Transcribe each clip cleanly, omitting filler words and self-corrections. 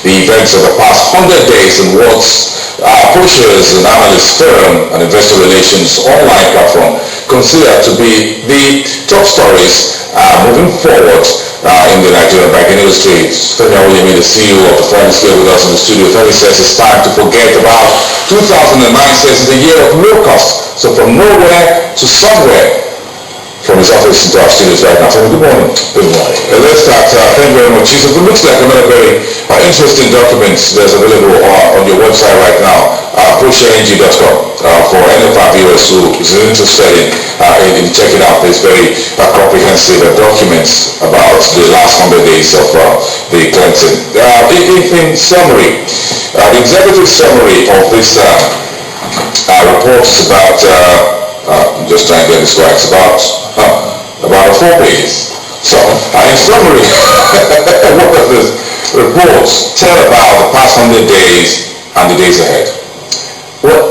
the events of the past 100 days and what pushers and analyst firm and investor relations online platform consider to be the top stories moving forward in the Nigerian banking industry. 1a.wmv, the CEO of the firm, is here with us in the studio. He says it's time to forget about 2009, says it's the year of low cost. So from nowhere to somewhere, from his office into our studios right now. So good morning. Good morning. Let's start. Thank you very much. It looks like another very interesting document that's available on your website right now, pushng.com, for any of our viewers who is interested in checking out this very comprehensive documents about the last 100 days of the cleansing. In summary, the executive summary of this report is about I'm just trying to get this right. It's about 4 pages. So, in summary, what does this report tell about the past 100 days and the days ahead? Well,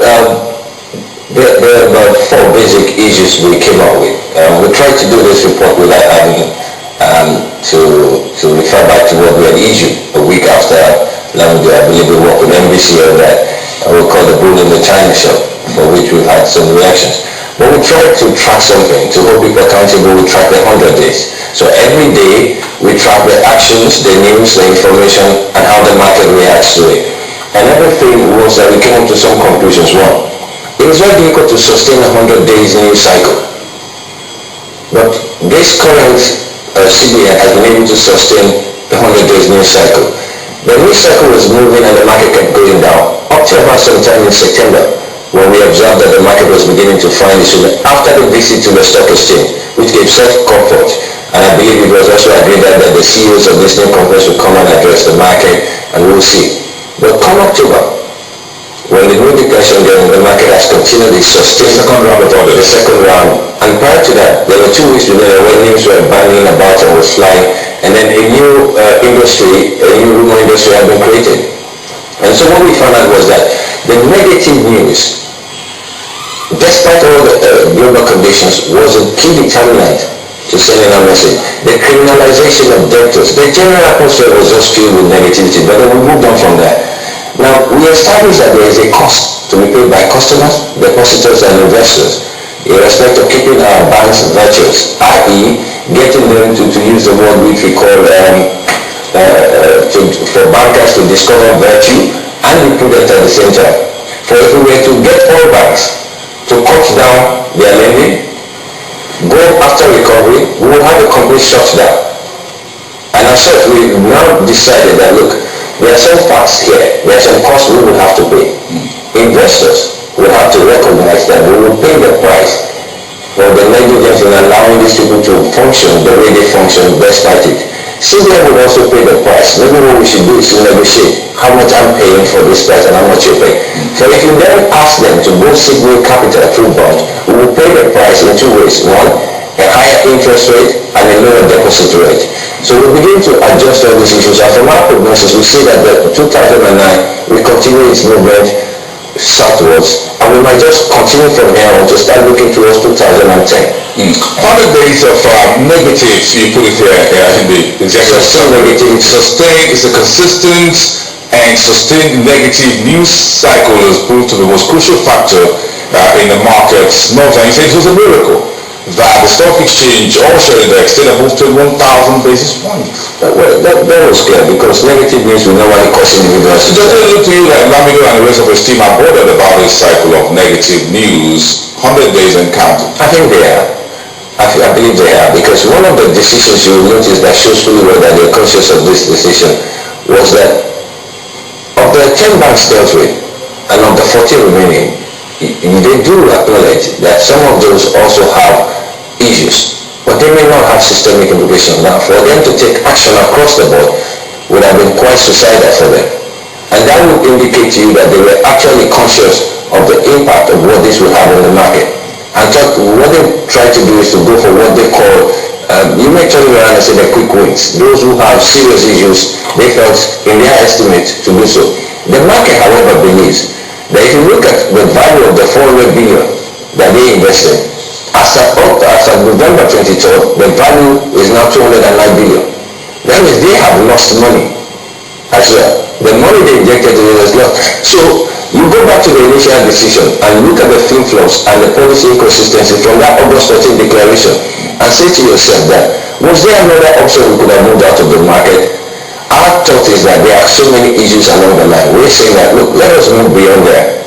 there are about 4 basic issues we came up with. We tried to do this report without having to refer back to what we had issued a week after Lamidi, I believe we worked with NBC on that. We call the bull in the China shop, for which we've had some reactions. But we tried to track something, to hold people accountable. We track the 100 days. So every day we track the actions, the news, the information, and how the market reacts to it. And everything was that we came up to some conclusions. One, it is very difficult to sustain a 100 days news cycle. But this current CBN has been able to sustain the 100 days news cycle. The news cycle was moving and the market kept going down up to about sometime in September, when we observed that the market was beginning to find its way after the visit to the stock exchange, which gave such comfort. And I believe it was also agreed that the CEOs of this new conference will come and address the market, and we'll see. But come October, when the new depression during the market has continued its sustained second round of orders. The second round, and prior to that, there were 2 weeks before when news were banging about and was flying, and then a new rumor industry had been created. And so what we found out was that the negative news, despite all the global conditions, was a key determinant to sending a message. The criminalization of debtors, the general atmosphere was just filled with negativity, but then we moved on from that. Now, we established that there is a cost to be paid by customers, depositors, and investors in respect of keeping our banks virtuous, i.e. getting them to use the word which we call for bankers to discover virtue and be prudent at the same time. For if we were to get all banks to cut down their lending, go after recovery, we will have a complete shutdown. And as such, we now decided that, look, there are some facts here, there are some costs we will have to pay. Investors will have to recognize that we will pay the price for the negligence in allowing these people to function the way they function despite it. CBN will also pay the price. Maybe what we should do is to negotiate how much I'm paying for this price and how much you're paying. So if you then ask them to both signal capital through bonds, we will pay the price in 2 ways. One, a higher interest rate and a lower deposit rate. So we begin to adjust all these issues. And from our prognosis, we see that the 2009 will continue its movement southwards, and we might just continue from here on to start looking towards 2010. 100 days of negatives, you put it here in the executive summary. Sustained is a consistent and sustained negative news cycle has proved to be the most crucial factor in the market's move. And you said it was a miracle that the stock exchange offshore index did have moved to 1,000 basis points. Well, that was clear, because negative news will normally cause individuals. So does it look to you that Lamidi and the rest of his team are bothered about this cycle of negative news, 100 days and counting? I think they are. I believe they are, because one of the decisions you will notice that shows fully well that they're conscious of this decision was that of the 10 banks dealt with, and of the 14 remaining, they do acknowledge that some of those also have issues, but they may not have systemic implications. Now, for them to take action across the board would have been quite suicidal for them. And that would indicate to you that they were actually conscious of the impact of what this will have on the market. And what they try to do is to go for what they call, you may turn around and say the quick wins. Those who have serious issues, they felt in their estimate to do so. The market, however, believes that if you look at the value of the 400 billion that they invested, as of November 23rd, the value is now 209 billion. That means they have lost money. as well. The money they injected to it was not. So you go back to the initial decision and look at the flip-flops and the policy inconsistency from that August 14 declaration and say to yourself that, was there another option we could have moved out of the market? Our thought is that there are so many issues along the line. We're saying that, look, let us move beyond there.